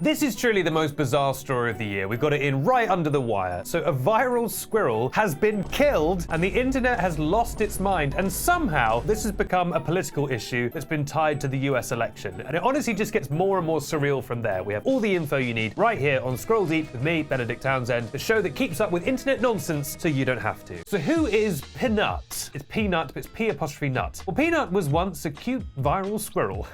This is truly the most bizarre story of the year. We've got it in right under the wire. So a viral squirrel has been killed and the internet has lost its mind, and somehow this has become a political issue that's been tied to the US election. And it honestly just gets more and more surreal from there. We have all the info you need right here on Squirrel Deep with me, Benedict Townsend, the show that keeps up with internet nonsense so you don't have to. So who is Peanut? It's Peanut, but it's P''nut. Well, Peanut was once a cute viral squirrel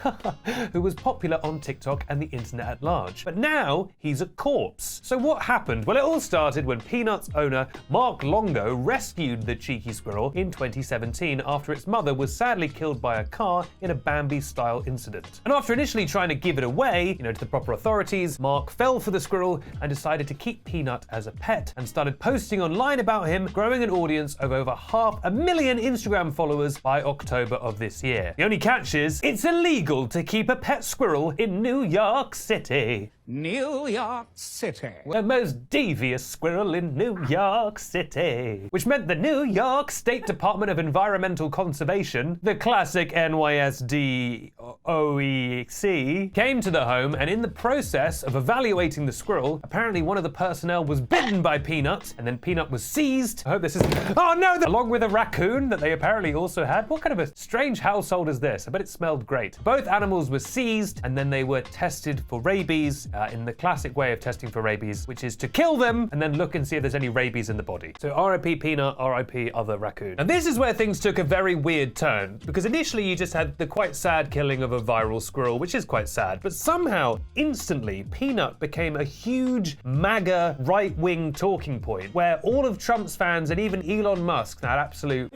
who was popular on TikTok and the internet at large. But now he's a corpse. So what happened? Well, it all started when Peanut's owner, Mark Longo, rescued the cheeky squirrel in 2017 after its mother was sadly killed by a car in a Bambi-style incident. And after initially trying to give it away, to the proper authorities, Mark fell for the squirrel and decided to keep Peanut as a pet and started posting online about him, growing an audience of over 500,000 Instagram followers by October of this year. The only catch is, it's illegal to keep a pet squirrel in New York City. New York City. The most devious squirrel in New York City. Which meant the New York State Department of Environmental Conservation, the classic NYSD OEC, came to the home, and in the process of evaluating the squirrel, apparently one of the personnel was bitten by Peanut, and then Peanut was seized. I hope this is... Oh no! Along with a raccoon that they apparently also had. What kind of a strange household is this? I bet it smelled great. Both animals were seized, and then they were tested for rabies, in the classic way of testing for rabies, which is to kill them and then look and see if there's any rabies in the body. So RIP Peanut, RIP other raccoon. And this is where things took a very weird turn, because initially you just had the quite sad killing of a viral squirrel, which is quite sad, but somehow, instantly, Peanut became a huge MAGA right-wing talking point, where all of Trump's fans and even Elon Musk, that absolute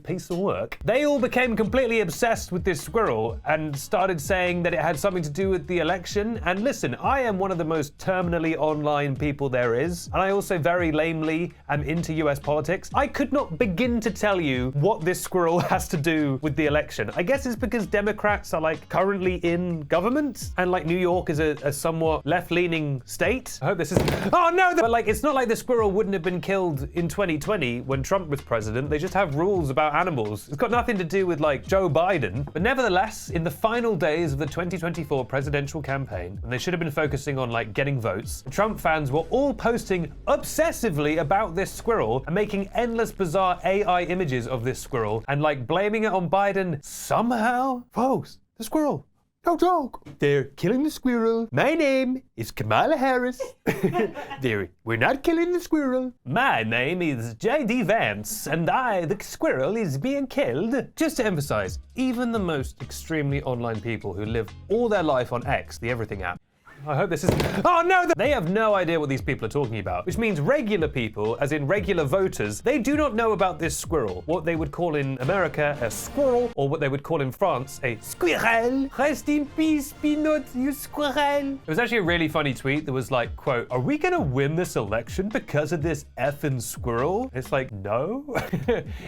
piece of work, they all became completely obsessed with this squirrel and started saying that it had something to do with the election. And listen, I am one of the most terminally online people there is, and I also very lamely am into US politics. I could not begin to tell you what this squirrel has to do with the election. I guess it's because Democrats are currently in government, and New York is a somewhat left-leaning state. I hope this is... Oh no! But it's not like the squirrel wouldn't have been killed in 2020 when Trump was president. They just have rules about animals. It's got nothing to do with Joe Biden. But nevertheless, in the final days of the 2024 presidential campaign, when they should have been focusing on getting votes, the Trump fans were all posting obsessively about this squirrel and making endless bizarre AI images of this squirrel and blaming it on Biden somehow. Folks, the squirrel. No joke. They're killing the squirrel. My name is Kamala Harris. We're not killing the squirrel. My name is J.D. Vance, and the squirrel, is being killed. Just to emphasize, even the most extremely online people who live all their life on X, the everything app, I hope this is... Oh no! They have no idea what these people are talking about, which means regular people, as in regular voters, they do not know about this squirrel. What they would call in America a squirrel, or what they would call in France a squirrel. Rest in peace, Peanut, you squirrel. It was actually a really funny tweet that was quote, "Are we gonna win this election because of this effing squirrel?" It's no.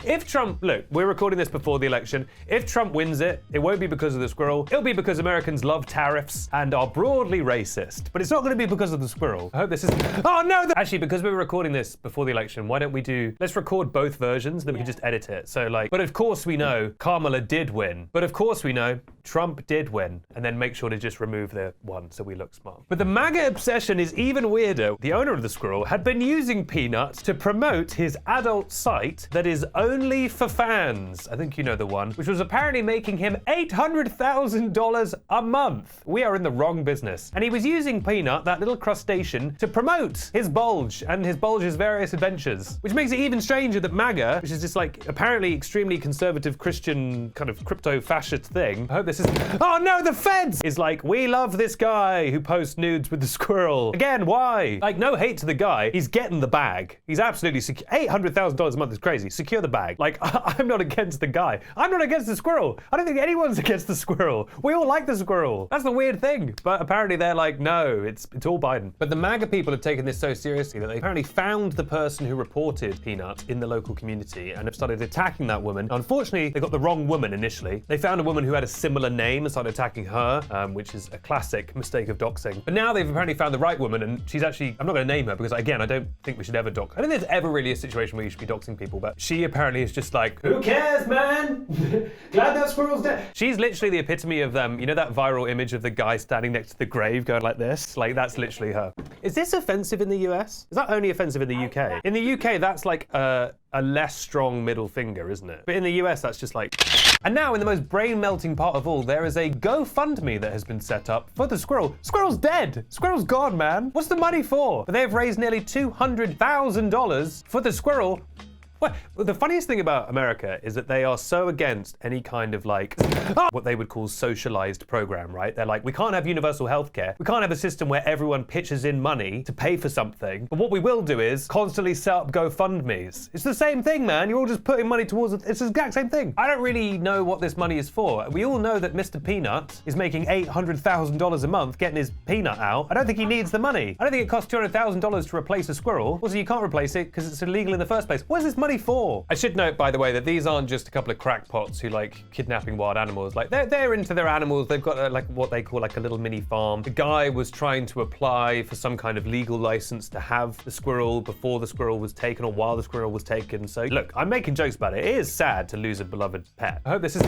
If Trump... Look, we're recording this before the election. If Trump wins it, it won't be because of the squirrel. It'll be because Americans love tariffs and are broadly racist. But it's not going to be because of the squirrel. I hope this is... Oh no! Actually, because we're recording this before the election, why don't we let's record both versions, then we can just edit it. So but of course we know Kamala did win. But of course we know Trump did win. And then make sure to just remove the one so we look smart. But the MAGA obsession is even weirder. The owner of the squirrel had been using Peanut to promote his adult site that is only for fans. I think you know the one, which was apparently making him $800,000 a month. We are in the wrong business. And he was using Peanut, that little crustacean, to promote his bulge and his bulge's various adventures. Which makes it even stranger that MAGA, which is just apparently extremely conservative Christian kind of crypto-fascist thing. I hope this is... Oh no, the feds! Is we love this guy who posts nudes with the squirrel. Again, why? No hate to the guy. He's getting the bag. He's absolutely secure. $800,000 a month is crazy. Secure the bag. I'm not against the guy. I'm not against the squirrel. I don't think anyone's against the squirrel. We all like the squirrel. That's the weird thing. But apparently they're no, it's all Biden. But the MAGA people have taken this so seriously that they apparently found the person who reported Peanut in the local community and have started attacking that woman. Unfortunately, they got the wrong woman initially. They found a woman who had a similar name and started attacking her, which is a classic mistake of doxing. But now they've apparently found the right woman, and she's actually... I'm not going to name her because, again, I don't think we should ever dox. I don't think there's ever really a situation where you should be doxing people, but she apparently is just who cares, man? Glad that squirrel's dead. She's literally the epitome of, that viral image of the guy standing next to the grave going, going like this. Like, that's literally her. Is this offensive in the US? Is that only offensive in the UK? In the UK, that's like a less strong middle finger, isn't it? But in the US, that's just like... And now, in the most brain-melting part of all, there is a GoFundMe that has been set up for the squirrel. Squirrel's dead. Squirrel's gone, man. What's the money for? But they've raised nearly $200,000 for the squirrel. Well, the funniest thing about America is that they are so against any kind of like what they would call socialized program, right? They're like, we can't have universal healthcare. We can't have a system where everyone pitches in money to pay for something. But what we will do is constantly set up GoFundMes. It's the same thing, man. You're all just putting money towards it. It's the exact same thing. I don't really know what this money is for. We all know that Mr. Peanut is making $800,000 a month getting his peanut out. I don't think he needs the money. I don't think it costs $200,000 to replace a squirrel. Also, you can't replace it because it's illegal in the first place. What is this money for? I should note, by the way, that these aren't just a couple of crackpots who like kidnapping wild animals. Like they're into their animals. They've got like what they call like a little mini farm. The guy was trying to apply for some kind of legal license to have the squirrel before the squirrel was taken or while the squirrel was taken. So look, I'm making jokes about it. It is sad to lose a beloved pet. I hope this is...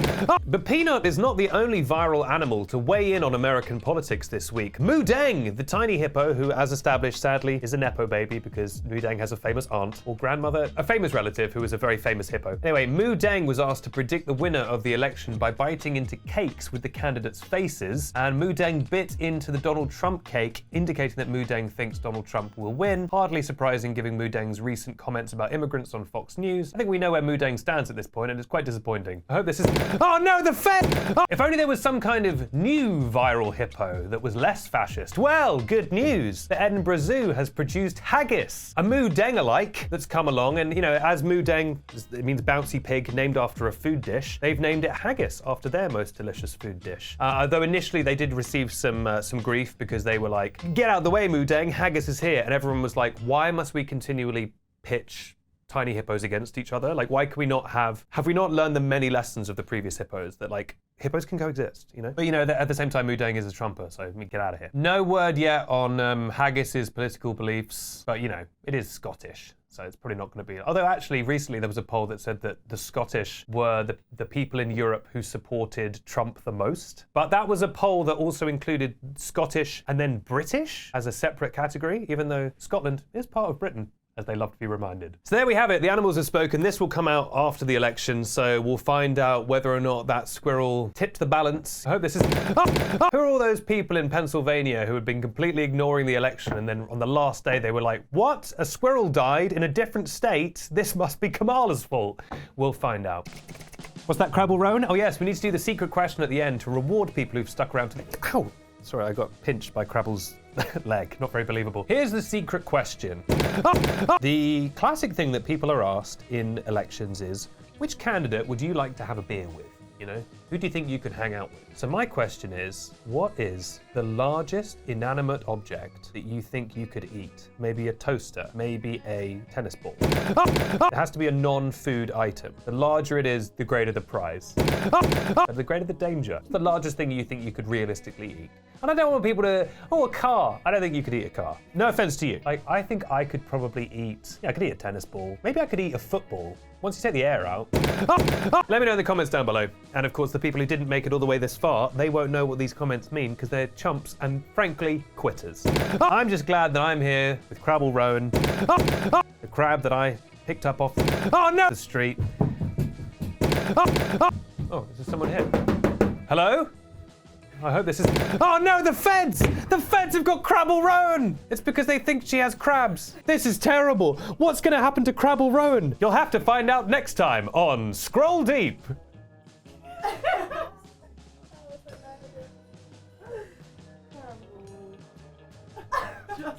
But Peanut is not the only viral animal to weigh in on American politics this week. Moo Deng, the tiny hippo who, as established, sadly, is a nepo baby because Moo Deng has a famous aunt or grandmother, a famous relative who was a very famous hippo. Anyway, Moo Deng was asked to predict the winner of the election by biting into cakes with the candidates' faces, and Moo Deng bit into the Donald Trump cake, indicating that Moo Deng thinks Donald Trump will win. Hardly surprising given Moo Deng's recent comments about immigrants on Fox News. I think we know where Moo Deng stands at this point, and it's quite disappointing. I hope this is... Oh no, the Fed! Oh, if only there was some kind of new viral hippo that was less fascist. Well, good news. The Edinburgh Zoo has produced haggis, a Moo Deng-alike that's come along, and you know, as Moo Deng, it means bouncy pig, named after a food dish. They've named it haggis after their most delicious food dish. Though initially they did receive some grief because they were like, "Get out of the way, Moo Deng, haggis is here," and everyone was like, "Why must we continually pitch tiny hippos against each other? Like, why can we not have we not learned the many lessons of the previous hippos that like hippos can coexist, you know?" But you know, at the same time, Moo Deng is a Trumper, so get out of here. No word yet on Haggis's political beliefs, but you know, it is Scottish. So it's probably not going to be... Although actually recently there was a poll that said that the Scottish were the people in Europe who supported Trump the most. But that was a poll that also included Scottish and then British as a separate category, even though Scotland is part of Britain, as they love to be reminded. So there we have it. The animals have spoken. This will come out after the election, so we'll find out whether or not that squirrel tipped the balance. I hope this is... Who are all those people in Pennsylvania who had been completely ignoring the election, and then on the last day they were like, "What? A squirrel died in a different state? This must be Kamala's fault." We'll find out. What's that, Crabble Rowan? Oh yes, we need to do the secret question at the end to reward people who've stuck around to the... Ow! Sorry, I got pinched by Crabble's leg. Not very believable. Here's the secret question. The classic thing that people are asked in elections is, which candidate would you like to have a beer with? You know, who do you think you could hang out with? So my question is, what is the largest inanimate object that you think you could eat? Maybe a toaster, maybe a tennis ball. It has to be a non-food item. The larger it is, the greater the prize. The greater the danger. What's the largest thing you think you could realistically eat? And I don't want people to, oh, a car. I don't think you could eat a car. No offense to you. Like, I think I could probably eat, I could eat a tennis ball. Maybe I could eat a football. Once you take the air out. Let me know in the comments down below. And of course, the people who didn't make it all the way this far, they won't know what these comments mean because they're chumps and, frankly, quitters. I'm just glad that I'm here with Crabble Rowan, the crab that I picked up off the street. Oh, is there someone here? Hello? I hope this is... Oh no, the feds! The feds have got Crabble Rowan! It's because they think she has crabs. This is terrible. What's going to happen to Crabble Rowan? You'll have to find out next time on Scroll Deep. Just